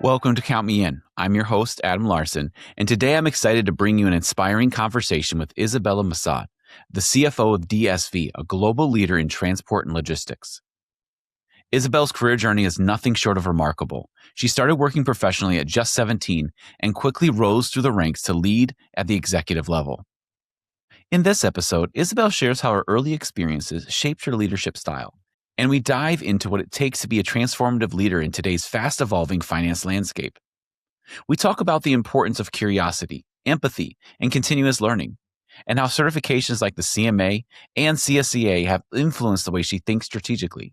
Welcome to Count Me In. I'm your host, Adam Larson, and today I'm excited to bring you an inspiring conversation with Isabelle Massaad, the CFO of DSV, a global leader in transport and logistics. Isabelle's career journey is nothing short of remarkable. She started working professionally at just 17 and quickly rose through the ranks to lead at the executive level. In this episode, Isabelle shares how her early experiences shaped her leadership style, and we dive into what it takes to be a transformative leader in today's fast-evolving finance landscape. We talk about the importance of curiosity, empathy, and continuous learning, and how certifications like the CMA and CSCA have influenced the way she thinks strategically.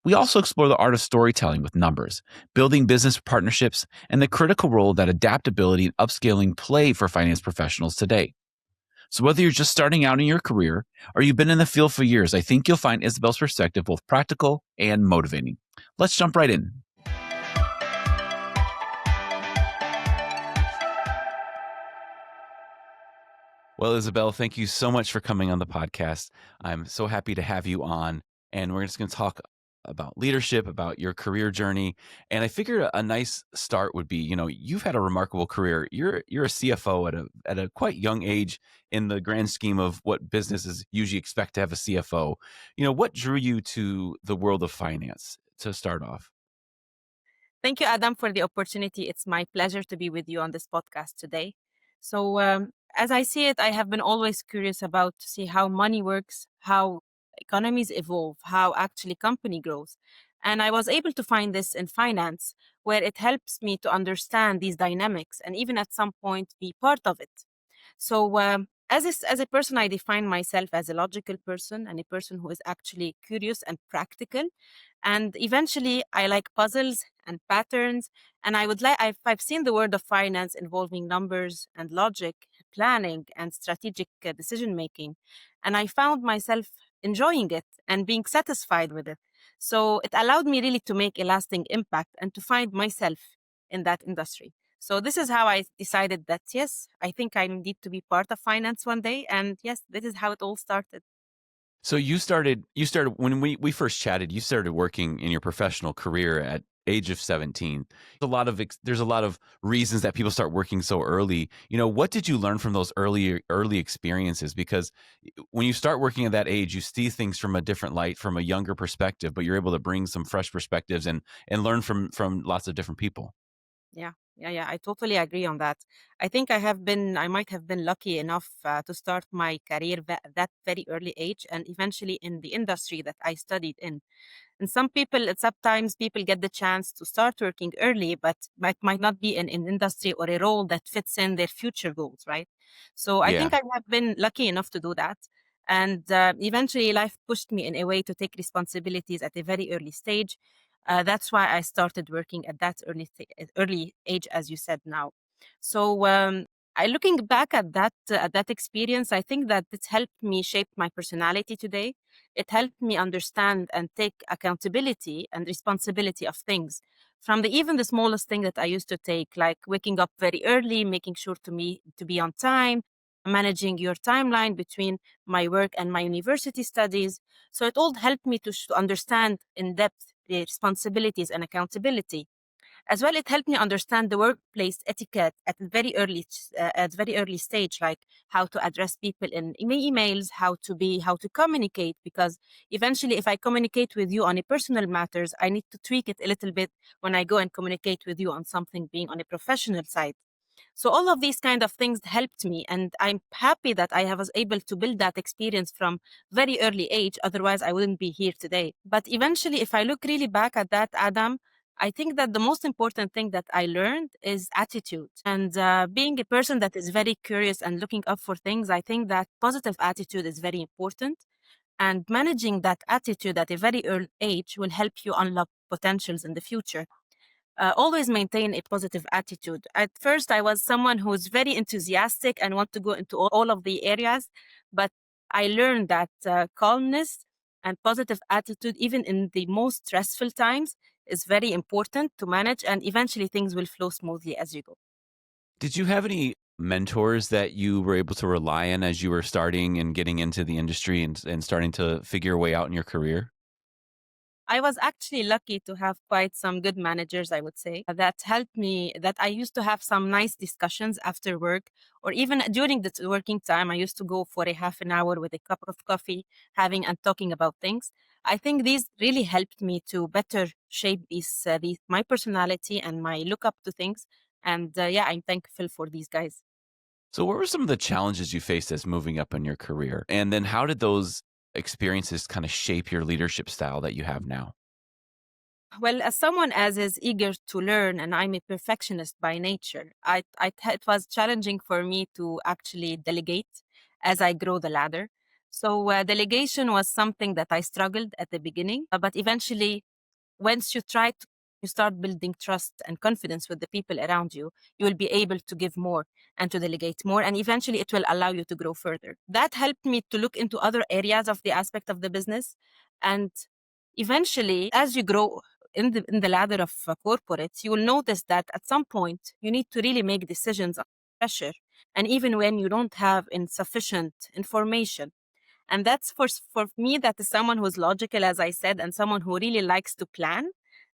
We also explore the art of storytelling with numbers, building business partnerships, and the critical role that adaptability and upscaling play for finance professionals today. So whether you're just starting out in your career or you've been in the field for years, I think you'll find Isabelle's perspective both practical and motivating. Let's jump right in. Well, Isabelle, thank you so much for coming on the podcast. I'm so happy to have you on, and we're just going to talk about leadership, about your career journey. And I figured a nice start would be, you've had a remarkable career. You're a CFO at a quite young age in the grand scheme of what businesses usually expect to have a CFO. What drew you to the world of finance to start off? Thank you, Adam, for the opportunity. It's my pleasure to be with you on this podcast today. So, as I see it, I have been always curious about to see how money works, how economies evolve, how actually company grows. And I was able to find this in finance, where it helps me to understand these dynamics and even at some point be part of it. So, as a person, I define myself as a logical person and a person who is actually curious and practical. And eventually, I like puzzles and patterns. And I would like, I've seen the world of finance involving numbers and logic, planning and strategic decision making. And I found myself enjoying it and being satisfied with it. So it allowed me really to make a lasting impact and to find myself in that industry. So this is how I decided that, yes, I think I need to be part of finance one day. And yes, this is how it all started. So you started when we first chatted, you started working in your professional career at age of 17. There's a lot of reasons that people start working so early. What did you learn from those early experiences? Because when you start working at that age, you see things from a different light, from a younger perspective, but you're able to bring some fresh perspectives and learn from lots of different people. Yeah. I totally agree on that. I think I might have been lucky enough to start my career at that very early age and eventually in the industry that I studied in. And sometimes people get the chance to start working early, but might not be in an industry or a role that fits in their future goals, right? So I Yeah. think I have been lucky enough to do that. And eventually life pushed me in a way to take responsibilities at a very early stage. That's why I started working at that early age, as you said now. So, I looking back at that experience, I think that it helped me shape my personality today. It helped me understand and take accountability and responsibility of things from even the smallest thing that I used to take, like waking up very early, making sure to be on time, managing your timeline between my work and my university studies. So it all helped me to understand in depth the responsibilities and accountability. As well, it helped me understand the workplace etiquette at very early stage, like how to address people in emails, how to communicate. Because eventually, if I communicate with you on a personal matters, I need to tweak it a little bit when I go and communicate with you on something being on a professional side. So all of these kind of things helped me, and I'm happy that was able to build that experience from very early age. Otherwise, I wouldn't be here today. But eventually, if I look really back at that, Adam, I think that the most important thing that I learned is attitude. And being a person that is very curious and looking up for things, I think that positive attitude is very important. And managing that attitude at a very early age will help you unlock potentials in the future. Always maintain a positive attitude. At first, I was someone who was very enthusiastic and want to go into all of the areas, but I learned that calmness and positive attitude, even in the most stressful times, is very important to manage, and eventually things will flow smoothly as you go. Did you have any mentors that you were able to rely on as you were starting and getting into the industry and starting to figure your way out in your career? I was actually lucky to have quite some good managers, I would say, that helped me, that I used to have some nice discussions after work, or even during the working time. I used to go for a half an hour with a cup of coffee, having and talking about things. I think these really helped me to better shape these my personality and my look up to things. And yeah, I'm thankful for these guys. So, what were some of the challenges you faced as moving up in your career? And then how did those experiences kind of shape your leadership style that you have now? Well, as someone as is eager to learn, and I'm a perfectionist by nature, it was challenging for me to actually delegate as I grow the ladder. So delegation was something that I struggled at the beginning, but eventually once you start building trust and confidence with the people around you, you will be able to give more and to delegate more, and eventually it will allow you to grow further. That helped me to look into other areas of the aspect of the business, and eventually as you grow in the ladder of corporates, you will notice that at some point you need to really make decisions under pressure, and even when you don't have insufficient information. And that's for me, that is someone who's logical, as I said, and someone who really likes to plan.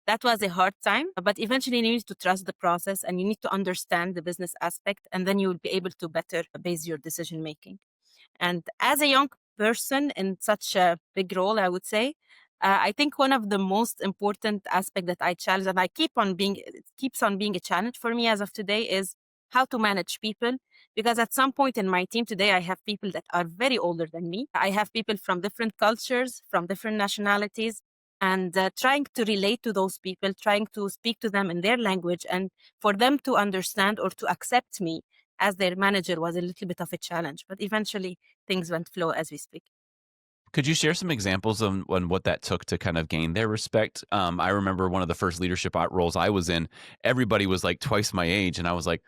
That was a hard time, but eventually you need to trust the process and you need to understand the business aspect, and then you will be able to better base your decision making. And as a young person in such a big role, I would say, I think one of the most important aspect that I challenge, and it keeps on being a challenge for me as of today, is how to manage people. Because at some point in my team today, I have people that are very older than me. I have people from different cultures, from different nationalities, and trying to relate to those people, trying to speak to them in their language, and for them to understand or to accept me as their manager was a little bit of a challenge. But eventually, things went flow as we speak. Could you share some examples on what that took to kind of gain their respect? I remember one of the first leadership roles I was in, everybody was like twice my age. And I was like,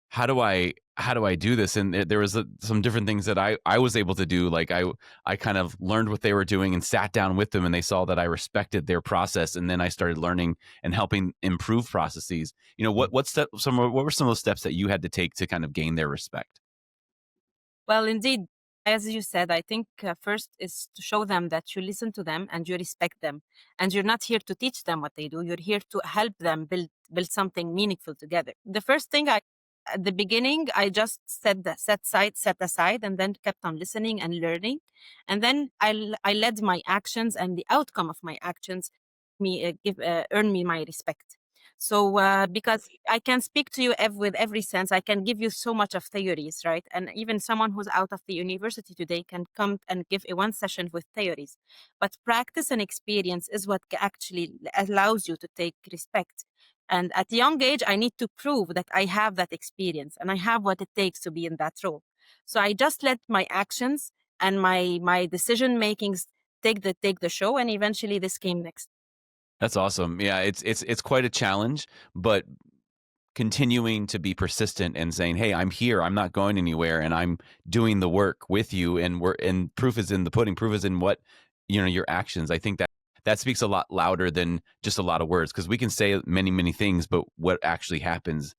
how do I do this? And there was some different things that I was able to do. Like I kind of learned what they were doing and sat down with them, and they saw that I respected their process, and then I started learning and helping improve processes. What were some of those steps that you had to take to kind of gain their respect? Well, indeed, as you said, I think first is to show them that you listen to them and you respect them, and you're not here to teach them what they do. You're here to help them build something meaningful together. The first thing I at the beginning, I just set aside, and then kept on listening and learning, and then I led my actions, and the outcome of my actions me give earn me my respect. So, because I can speak to you with every sense, I can give you so much of theories, right? And even someone who's out of the university today can come and give a one session with theories. But practice and experience is what actually allows you to take respect. And at a young age, I need to prove that I have that experience and I have what it takes to be in that role. So I just let my actions and my decision makings take the show, and eventually this came next. That's awesome. Yeah, it's quite a challenge, but continuing to be persistent and saying, "Hey, I'm here. I'm not going anywhere, and I'm doing the work with you." And proof is in the pudding. Proof is in what your actions. I think that speaks a lot louder than just a lot of words, because we can say many things, but what actually happens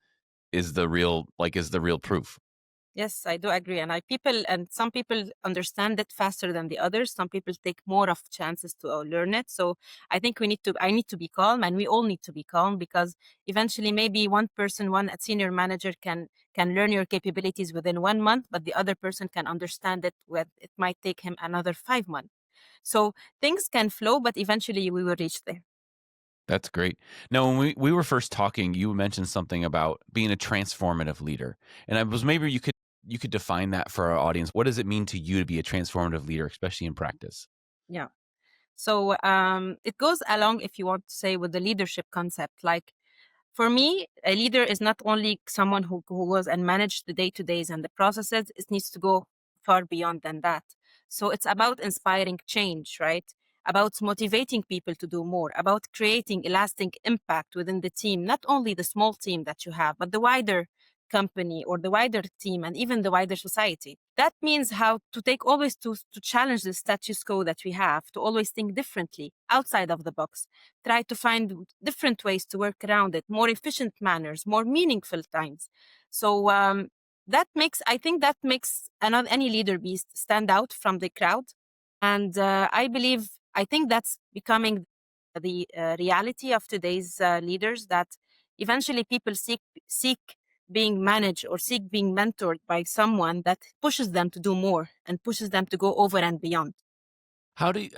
is the real proof. Yes, I do agree. And some people understand it faster than the others. Some people take more of chances to learn it. So I need to be calm, and we all need to be calm, because eventually maybe one person, one senior manager can learn your capabilities within 1 month, but the other person can understand it with, it might take him another 5 months. So things can flow, but eventually we will reach there. That's great. Now, when we were first talking, you mentioned something about being a transformative leader, and I was maybe you could define that for our audience. What does it mean to you to be a transformative leader, especially in practice? Yeah. So it goes along, if you want to say, with the leadership concept. Like, for me, a leader is not only someone who goes and manages the day to days and the processes, it needs to go far beyond than that. So it's about inspiring change, right? About motivating people to do more, about creating a lasting impact within the team, not only the small team that you have, but the wider company or the wider team and even the wider society. That means how to take always to challenge the status quo that we have, to always think differently outside of the box, try to find different ways to work around it, more efficient manners, more meaningful times. So I think that makes any leader stand out from the crowd. And I think that's becoming the reality of today's leaders, that eventually people seek being managed or seek being mentored by someone that pushes them to do more and pushes them to go over and beyond. How do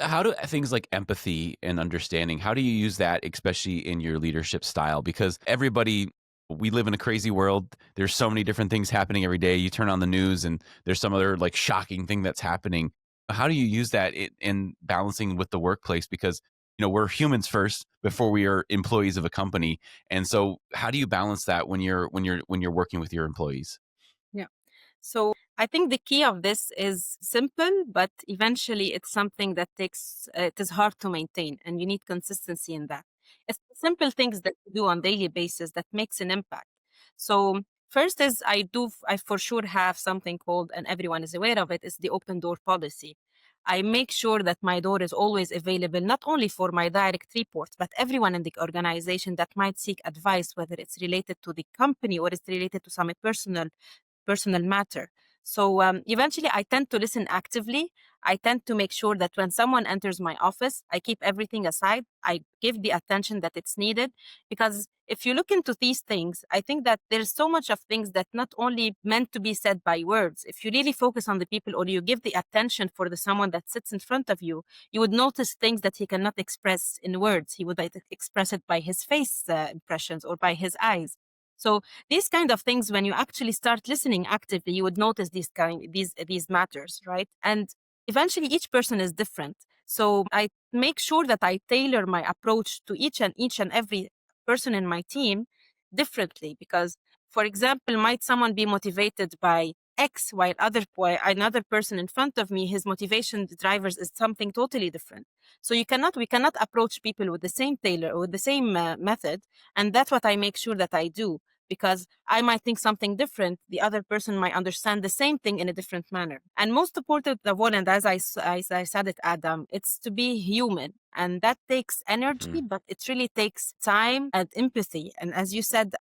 things like empathy and understanding, how do you use that, especially in your leadership style? Because we live in a crazy world. There's so many different things happening every day. You turn on the news and there's some other like shocking thing that's happening. How do you use that in balancing with the workplace? Because we're humans first before we are employees of a company. And so how do you balance that when you're working with your employees? Yeah. So I think the key of this is simple, but eventually it's something that it is hard to maintain, and you need consistency in that. It's the simple things that you do on daily basis that makes an impact. So first is I for sure have something called, and everyone is aware of it, is the open door policy. I make sure that my door is always available, not only for my direct reports, but everyone in the organization that might seek advice, whether it's related to the company or it's related to some personal matter. So eventually, I tend to listen actively. I tend to make sure that when someone enters my office, I keep everything aside. I give the attention that it's needed. Because if you look into these things, I think that there's so much of things that not only meant to be said by words. If you really focus on the people or you give the attention for the someone that sits in front of you would notice things that he cannot express in words. He would like to express it by his face impressions or by his eyes. So these kind of things, when you actually start listening actively, you would notice these matters, right? And eventually each person is different. So I make sure that I tailor my approach to each and every person in my team differently. Because, for example, might someone be motivated by X while another person in front of me, his motivation drivers is something totally different. So we cannot approach people with the same tailor or with the same method. And that's what I make sure that I do, because I might think something different. The other person might understand the same thing in a different manner. And most important of all, and as I said it, Adam, it's to be human. And that takes energy, Mhm. but it really takes time and empathy. And as you said,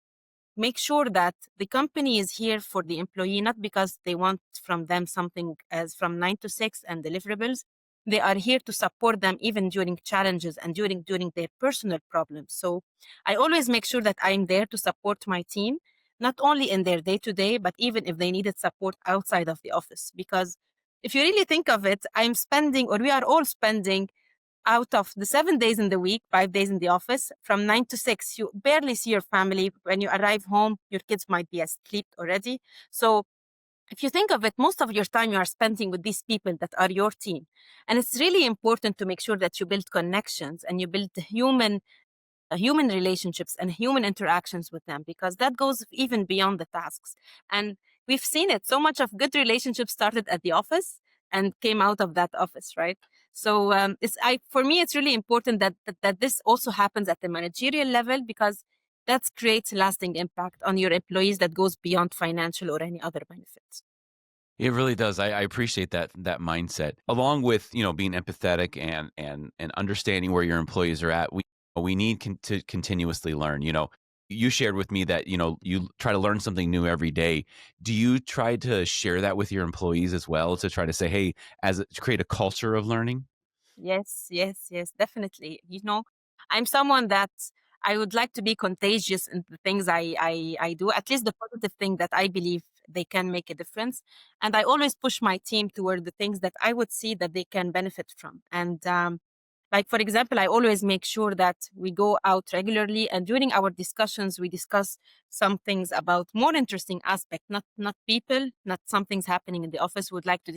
make sure that the company is here for the employee, not because they want from them something as from 9 to 6 and deliverables. They are here to support them even during challenges and during their personal problems. So I always make sure that I'm there to support my team, not only in their day to day, but even if they needed support outside of the office. Because if you really think of it, I'm spending, or we are all spending, out of the 7 days in the week, 5 days in the office, from 9 to 6, you barely see your family. When you arrive home, your kids might be asleep already. So if you think of it, most of your time you are spending with these people that are your team. And it's really important to make sure that you build connections and you build human relationships and human interactions with them, because that goes even beyond the tasks. And we've seen it. So much of good relationships started at the office and came out of that office, right? So for me, it's really important that this also happens at the managerial level, because that creates lasting impact on your employees that goes beyond financial or any other benefits. It really does. I appreciate that mindset, along with being empathetic and understanding where your employees are at. We need to continuously learn. You shared with me that you try to learn something new every day. Do you try to share that with your employees as well, to try to say, hey, to create a culture of learning? Yes, yes, yes, definitely. I'm someone that I would like to be contagious in the things I do, at least the positive thing that I believe they can make a difference. And I always push my team toward the things that I would see that they can benefit from. And like, for example, I always make sure that we go out regularly, and during our discussions, we discuss some things about more interesting aspect, not people, not some things happening in the office. Would like to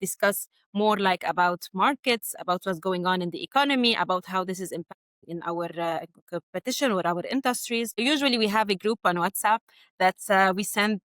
discuss more like about markets, about what's going on in the economy, about how this is impacting in our competition or our industries. Usually, we have a group on WhatsApp that we send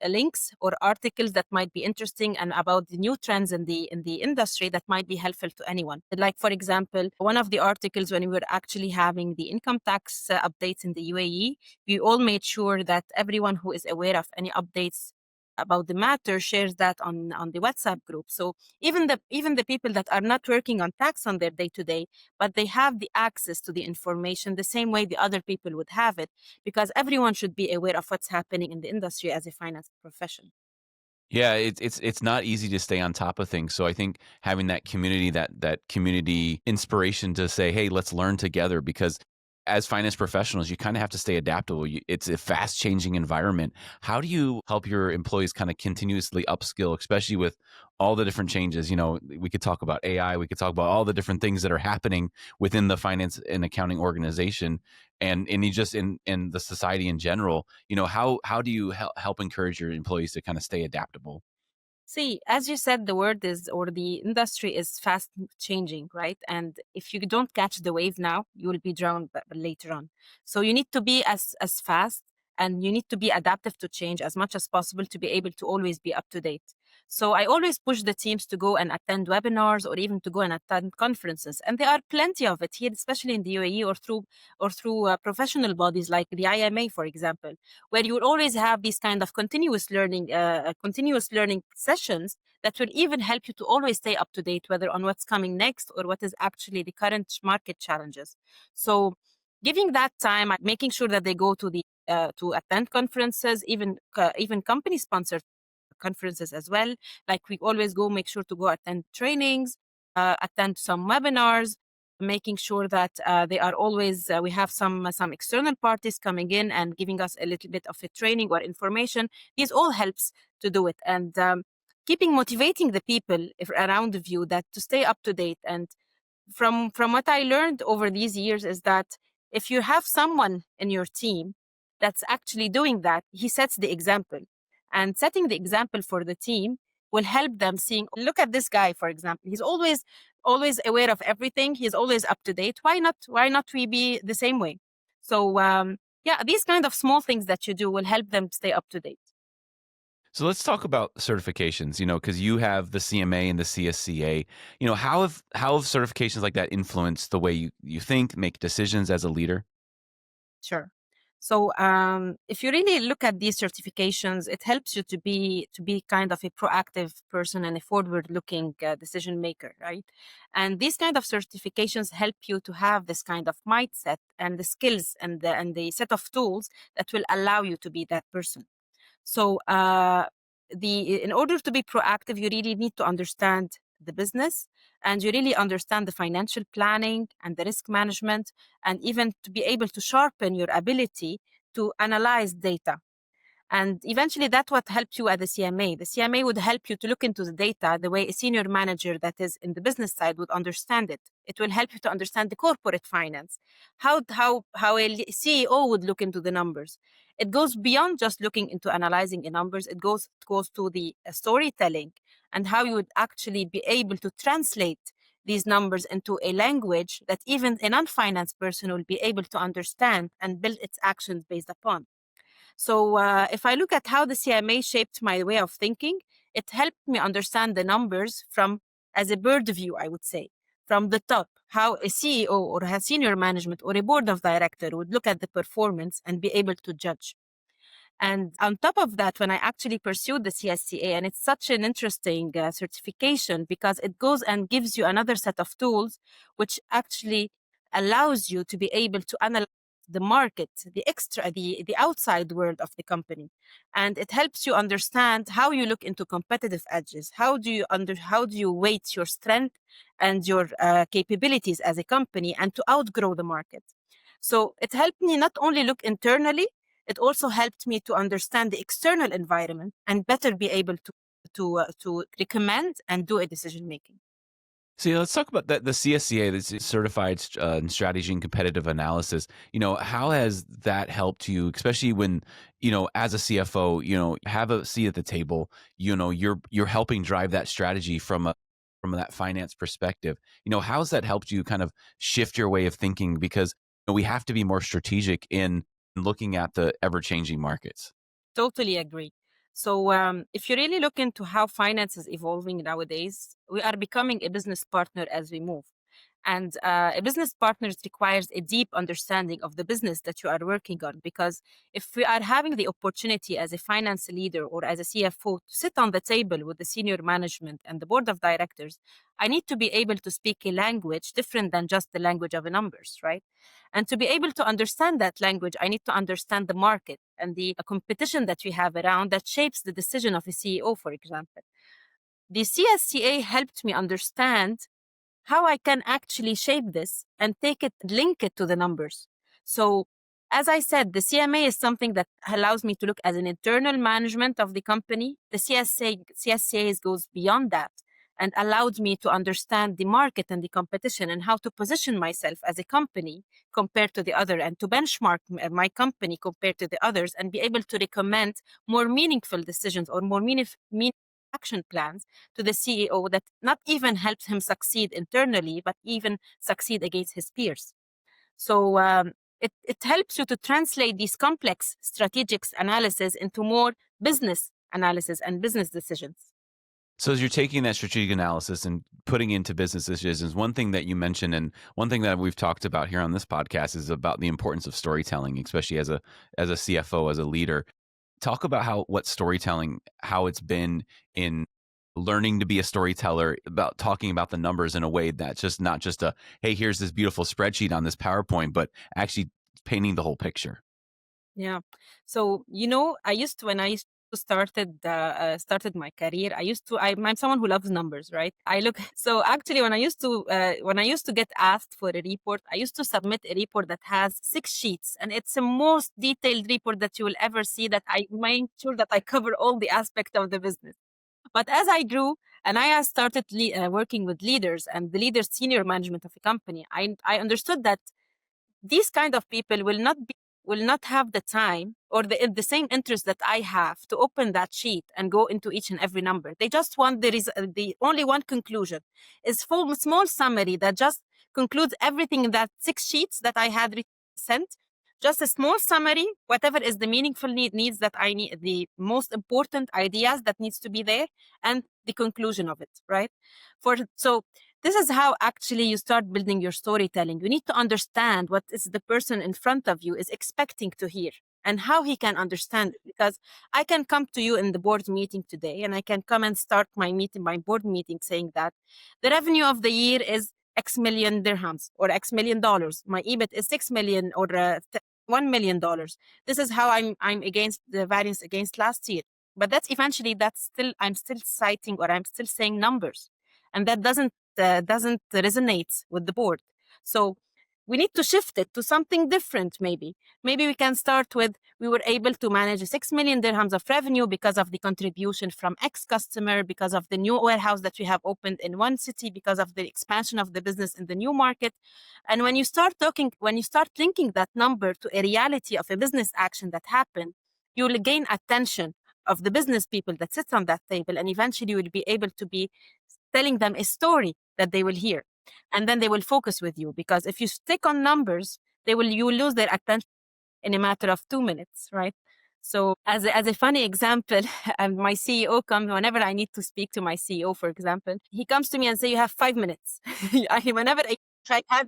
links or articles that might be interesting and about the new trends in the industry that might be helpful to anyone. Like, for example, one of the articles, when we were actually having the income tax updates in the UAE, we all made sure that everyone who is aware of any updates about the matter shares that on the WhatsApp group. So even the people that are not working on tax on their day to day, but they have the access to the information the same way the other people would have it, because everyone should be aware of what's happening in the industry as a finance profession. Yeah, it's not easy to stay on top of things. So I think having that community, that community inspiration to say, "Hey, let's learn together," because as finance professionals, you kind of have to stay adaptable. It's a fast changing environment. How do you help your employees kind of continuously upskill, especially with all the different changes? We could talk about AI, we could talk about all the different things that are happening within the finance and accounting organization, and you just in the society in general. How do you help encourage your employees to kind of stay adaptable? See, as you said, the word is, or the industry is fast changing, right? And if you don't catch the wave now, you will be drowned later on. So you need to be as fast, and you need to be adaptive to change as much as possible to be able to always be up to date. So I always push the teams to go and attend webinars or even to go and attend conferences. And there are plenty of it here, especially in the UAE, or through professional bodies like the IMA, for example, where you will always have these kind of continuous learning sessions that will even help you to always stay up to date, whether on what's coming next or what is actually the current market challenges. So giving that time, making sure that they go to attend conferences, even company sponsored conferences as well. Like we always go, make sure to go attend trainings, attend some webinars, making sure that they are always we have some external parties coming in and giving us a little bit of a training or information. This all helps to do it, and keeping motivating the people around you that to stay up to date. And from what I learned over these years is that if you have someone in your team that's actually doing that, he sets the example. And setting the example for the team will help them seeing, look at this guy, for example. He's always aware of everything. He's always up to date. Why not we be the same way? So yeah, these kind of small things that you do will help them stay up to date. So let's talk about certifications, because you have the CMA and the CSCA. How have certifications like that influenced the way you think, make decisions as a leader? Sure. So if you really look at these certifications, it helps you to be kind of a proactive person and a forward-looking decision maker, right? And these kind of certifications help you to have this kind of mindset and the skills and the set of tools that will allow you to be that person. So the in order to be proactive, you really need to understand the business, and you really understand the financial planning and the risk management, and even to be able to sharpen your ability to analyze data. And eventually, that's what helped you at the CMA. The CMA would help you to look into the data the way a senior manager that is in the business side would understand it. It will help you to understand the corporate finance, how a CEO would look into the numbers. It goes beyond just looking into analyzing the numbers. It goes to the storytelling and how you would actually be able to translate these numbers into a language that even a non-finance person will be able to understand and build its actions based upon. So, if I look at how the CMA shaped my way of thinking, it helped me understand the numbers from as a bird view, I would say, from the top, how a CEO or a senior management or a board of director would look at the performance and be able to judge. And on top of that, when I actually pursued the CSCA, and it's such an interesting certification because it goes and gives you another set of tools, which actually allows you to be able to analyze the market, the outside world of the company, and it helps you understand how you look into competitive edges. How do you weight your strength and your capabilities as a company, and to outgrow the market. So it helped me not only look internally, it also helped me to understand the external environment and better be able to recommend and do a decision making. See, let's talk about the CSCA, this is Certified in Strategy and Competitive Analysis. How has that helped you, especially when, as a CFO, have a seat at the table, you're helping drive that strategy from that finance perspective. How's that helped you kind of shift your way of thinking? Because we have to be more strategic in looking at the ever-changing markets. Totally agree. So, if you really look into how finance is evolving nowadays, we are becoming a business partner as we move. And a business partner requires a deep understanding of the business that you are working on, because if we are having the opportunity as a finance leader or as a CFO to sit on the table with the senior management and the board of directors, I need to be able to speak a language different than just the language of the numbers, right? And to be able to understand that language, I need to understand the market and the competition that we have around that shapes the decision of a CEO, for example. The CSCA helped me understand how I can actually shape this and take it, link it to the numbers. So, as I said, the CMA is something that allows me to look as an internal management of the company. The CSCA goes beyond that and allowed me to understand the market and the competition and how to position myself as a company compared to the other, and to benchmark my company compared to the others, and be able to recommend more meaningful decisions or more meaningful action plans to the CEO that not even helps him succeed internally, but even succeed against his peers. So it helps you to translate these complex strategic analysis into more business analysis and business decisions. So as you're taking that strategic analysis and putting into business decisions, one thing that you mentioned and one thing that we've talked about here on this podcast is about the importance of storytelling, especially as a CFO, as a leader. Talk about what storytelling, how it's been in learning to be a storyteller, about talking about the numbers in a way that's just not just a, hey, here's this beautiful spreadsheet on this PowerPoint, but actually painting the whole picture. Yeah. So, when I started my career, I'm someone who loves numbers, right? I look, so actually when I used to get asked for a report, I used to submit a report that has 6 sheets, and it's the most detailed report that you will ever see, that I make sure that I cover all the aspects of the business. But as I grew and I started working with leaders and the leaders, senior management of a company, I understood that these kind of people will not have the time or the same interest that I have to open that sheet and go into each and every number. They just want the only one conclusion is full small summary that just concludes everything in that 6 sheets that I had sent. Just a small summary, whatever is the meaningful needs that I need, the most important ideas that needs to be there, and the conclusion of it, right? So this is how actually you start building your storytelling. You need to understand what is the person in front of you is expecting to hear and how he can understand it. Because I can come to you in the board meeting today and I can come and start my board meeting saying that the revenue of the year is X million dirhams or X million dollars. My EBIT is 6 million or $1 million. This is how I'm against the variance against last year. But I'm still citing, or I'm still saying numbers. And that doesn't resonate with the board. So we need to shift it to something different. Maybe we can start with, we were able to manage 6 million dirhams of revenue because of the contribution from X customer, because of the new warehouse that we have opened in one city, because of the expansion of the business in the new market. And when you start linking that number to a reality of a business action that happened, you will gain attention of the business people that sit on that table, and eventually you will be able to be telling them a story that they will hear, and then they will focus with you. Because if you stick on numbers, you will lose their attention in a matter of 2 minutes, right? So as a funny example, my CEO comes whenever I need to speak to my CEO, for example, he comes to me and say, you have 5 minutes. Whenever I have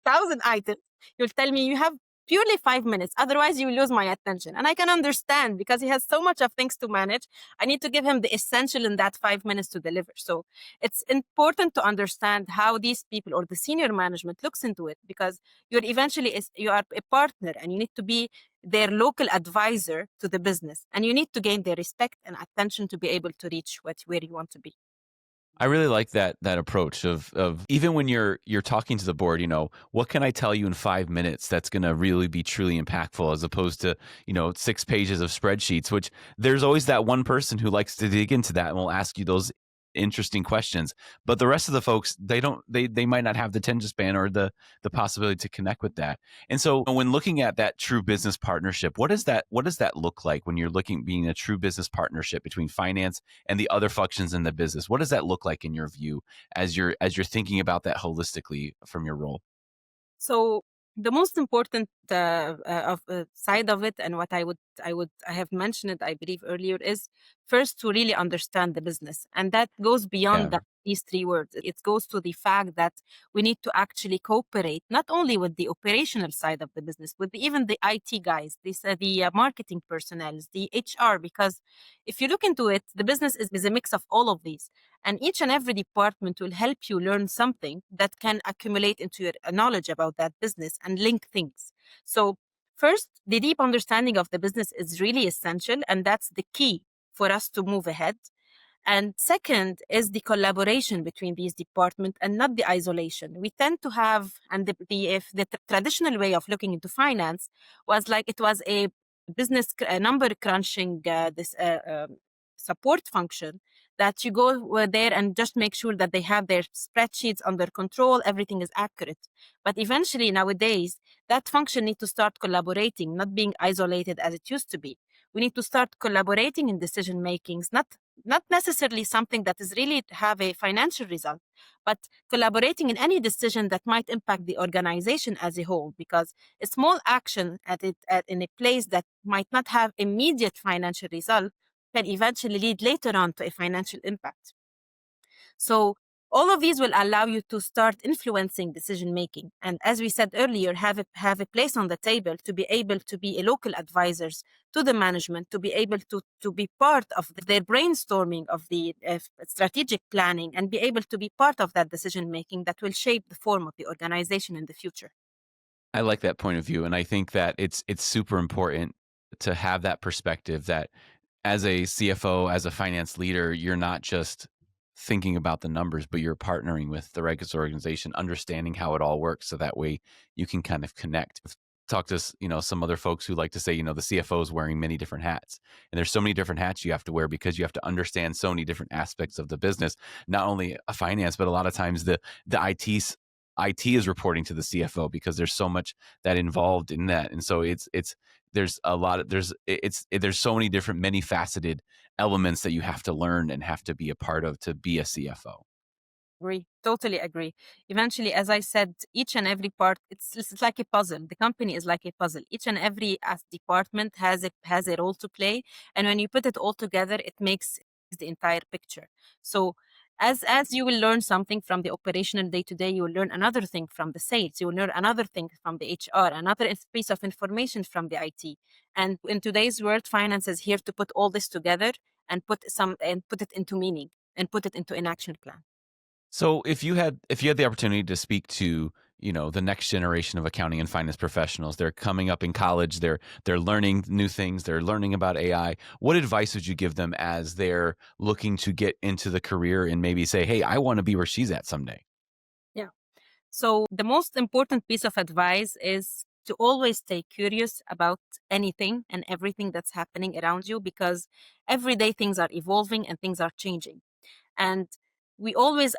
1,000 items, you'll tell me you have purely 5 minutes. Otherwise, you will lose my attention. And I can understand, because he has so much of things to manage. I need to give him the essential in that 5 minutes to deliver. So it's important to understand how these people or the senior management looks into it, because you are a partner and you need to be their local advisor to the business. And you need to gain their respect and attention to be able to reach where you want to be. I really like that approach of even when you're talking to the board, what can I tell you in 5 minutes that's going to really be truly impactful, as opposed to 6 pages of spreadsheets. Which there's always that one person who likes to dig into that and will ask you those interesting questions, but the rest of the folks, they might not have the attention span or the possibility to connect with that. And so when looking at that true business partnership, what does that look like when you're being a true business partnership between finance and the other functions in the business? What does that look like in your view, as you're thinking about that holistically from your role? So the most important side of it, and what I would I have mentioned it, I believe earlier, is first to really understand the business. And that goes beyond Yeah. these three words. It goes to the fact that we need to actually cooperate, not only with the operational side of the business, with even the IT guys, the marketing personnel, the HR, because if you look into it, the business is a mix of all of these. And each and every department will help you learn something that can accumulate into your knowledge about that business and link things. So, first, the deep understanding of the business is really essential, and that's the key for us to move ahead. And second is the collaboration between these departments and not the isolation. We tend to have, and if the traditional way of looking into finance was like it was a business number crunching support function that you go there and just make sure that they have their spreadsheets under control, everything is accurate. But eventually nowadays, that function needs to start collaborating, not being isolated as it used to be. We need to start collaborating in decision makings, not necessarily something that is really have a financial result, but collaborating in any decision that might impact the organization as a whole, because a small action in a place that might not have immediate financial result can eventually lead later on to a financial impact. So all of these will allow you to start influencing decision making. And as we said earlier, have a place on the table to be able to be a local advisors to the management, to be able to be part of their brainstorming of the strategic planning and be able to be part of that decision making that will shape the form of the organization in the future. I like that point of view, and I think that it's super important to have that perspective that as a CFO, as a finance leader, you're not just thinking about the numbers, but you're partnering with the regulatory organization, understanding how it all works, so that way you can kind of connect. Talk to some other folks who like to say, the CFO is wearing many different hats, and there's so many different hats you have to wear because you have to understand so many different aspects of the business, not only a finance, but a lot of times the IT is reporting to the CFO because there's so much that involved in that. And so there's a lot of, there's so many different, many faceted elements that you have to learn and have to be a part of to be a CFO. Agree, totally agree. Eventually, as I said, each and every part, it's like a puzzle. The company is like a puzzle. Each and every department has a role to play, and when you put it all together, it makes the entire picture. So, as you will learn something from the operational day to day, you will learn another thing from the sales. You will learn another thing from the HR, another piece of information from the IT. And in today's world, finance is here to put all this together and put it into meaning and put it into an action plan. So if you had the opportunity to speak to, the next generation of accounting and finance professionals, they're coming up in college, they're learning new things, they're learning about AI. What advice would you give them as they're looking to get into the career and maybe say, "Hey, I want to be where she's at someday"? Yeah. So the most important piece of advice is to always stay curious about anything and everything that's happening around you, because every day things are evolving and things are changing. And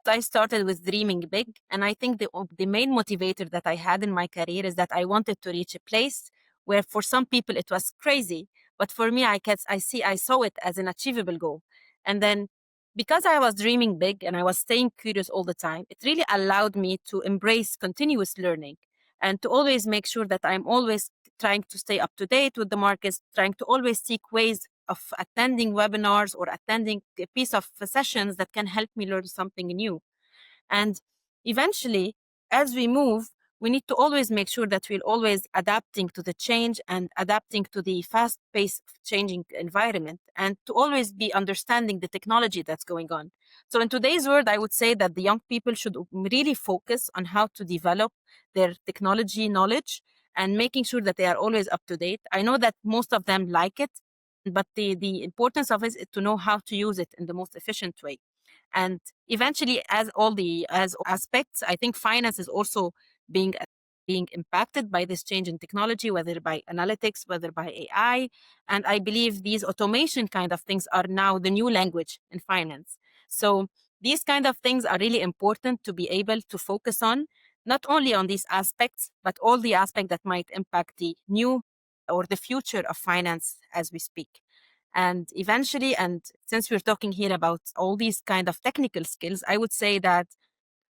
I started with dreaming big. And I think the main motivator that I had in my career is that I wanted to reach a place where for some people it was crazy. But for me, I saw it as an achievable goal. And then because I was dreaming big and I was staying curious all the time, it really allowed me to embrace continuous learning and to always make sure that I'm always trying to stay up to date with the markets, trying to always seek ways of attending webinars or attending a piece of sessions that can help me learn something new. And eventually, as we move, we need to always make sure that we're always adapting to the change and adapting to the fast pace of changing environment and to always be understanding the technology that's going on. So in today's world, I would say that the young people should really focus on how to develop their technology knowledge and making sure that they are always up to date. I know that most of them like it, but the importance of it is to know how to use it in the most efficient way. And eventually, as all the as aspects, I think finance is also being being impacted by this change in technology, whether by analytics, whether by AI. And I believe these automation kind of things are now the new language in finance. So these kind of things are really important to be able to focus on, not only on these aspects, but all the aspects that might impact the new or the future of finance as we speak. And eventually, and since we're talking here about all these kind of technical skills, I would say that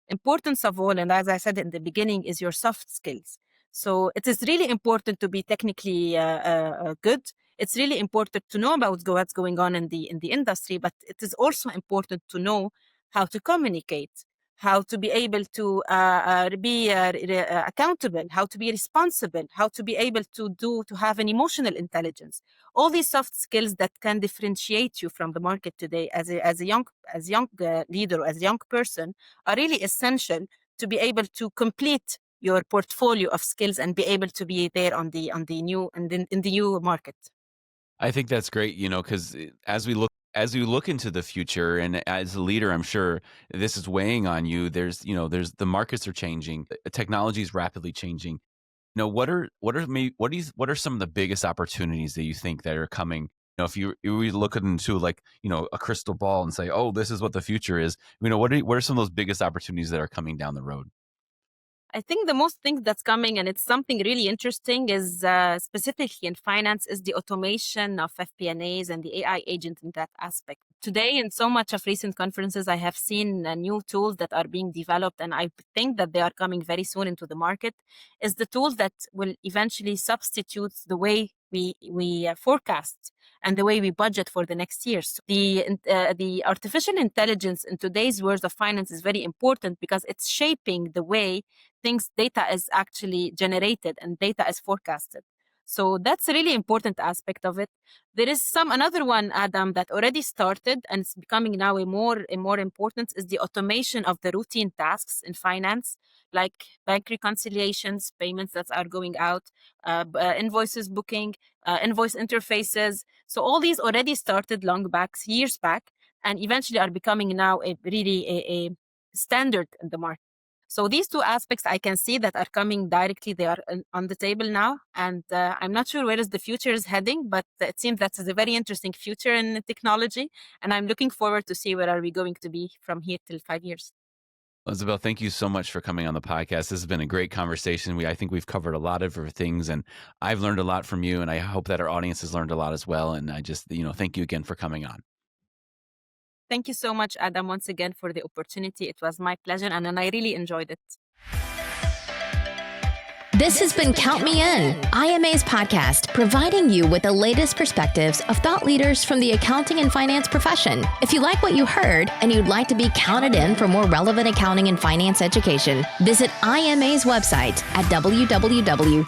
importance of all, and as I said in the beginning, is your soft skills. So it is really important to be technically good. it's really important to know about what's going on in the industry, but it is also important to know how to communicate, how to be able to be accountable, how to be responsible, how to be able to have an emotional intelligence. All these soft skills that can differentiate you from the market today as a young leader, as a young person, are really essential to be able to complete your portfolio of skills and be able to be there on the new and in the new market. I think that's great, because as we look into the future, and as a leader, I'm sure this is weighing on you. There's the markets are changing, technology is rapidly changing. What are some of the biggest opportunities that you think that are coming? If you look into like a crystal ball and say, oh, this is what the future is. What are some of those biggest opportunities that are coming down the road? I think the most thing that's coming, and it's something really interesting, is specifically in finance, is the automation of FP&As and the AI agent in that aspect. Today, in so much of recent conferences, I have seen new tools that are being developed, and I think that they are coming very soon into the market. Is the tools that will eventually substitute the way we forecast and the way we budget for the next years. The artificial intelligence in today's world of finance is very important because it's shaping the way data is actually generated and data is forecasted. So that's a really important aspect of it. There is another one, Adam, that already started and it's becoming now a more important, is the automation of the routine tasks in finance, like bank reconciliations, payments that are going out, invoices booking, invoice interfaces. So all these already started years back, and eventually are becoming now a standard in the market. So these two aspects I can see that are coming directly. They are on the table now, and I'm not sure where is the future is heading, but it seems that's a very interesting future in technology, and I'm looking forward to see where are we going to be from here till 5 years. Isabel, thank you so much for coming on the podcast. This has been a great conversation. I think we've covered a lot of things, and I've learned a lot from you, and I hope that our audience has learned a lot as well. And I just, thank you again for coming on. Thank you so much, Adam, once again for the opportunity. It was my pleasure, and I really enjoyed it. This has been Count Me In, IMA's podcast, providing you with the latest perspectives of thought leaders from the accounting and finance profession. If you like what you heard and you'd like to be counted in for more relevant accounting and finance education, visit IMA's website at www.imanet.org.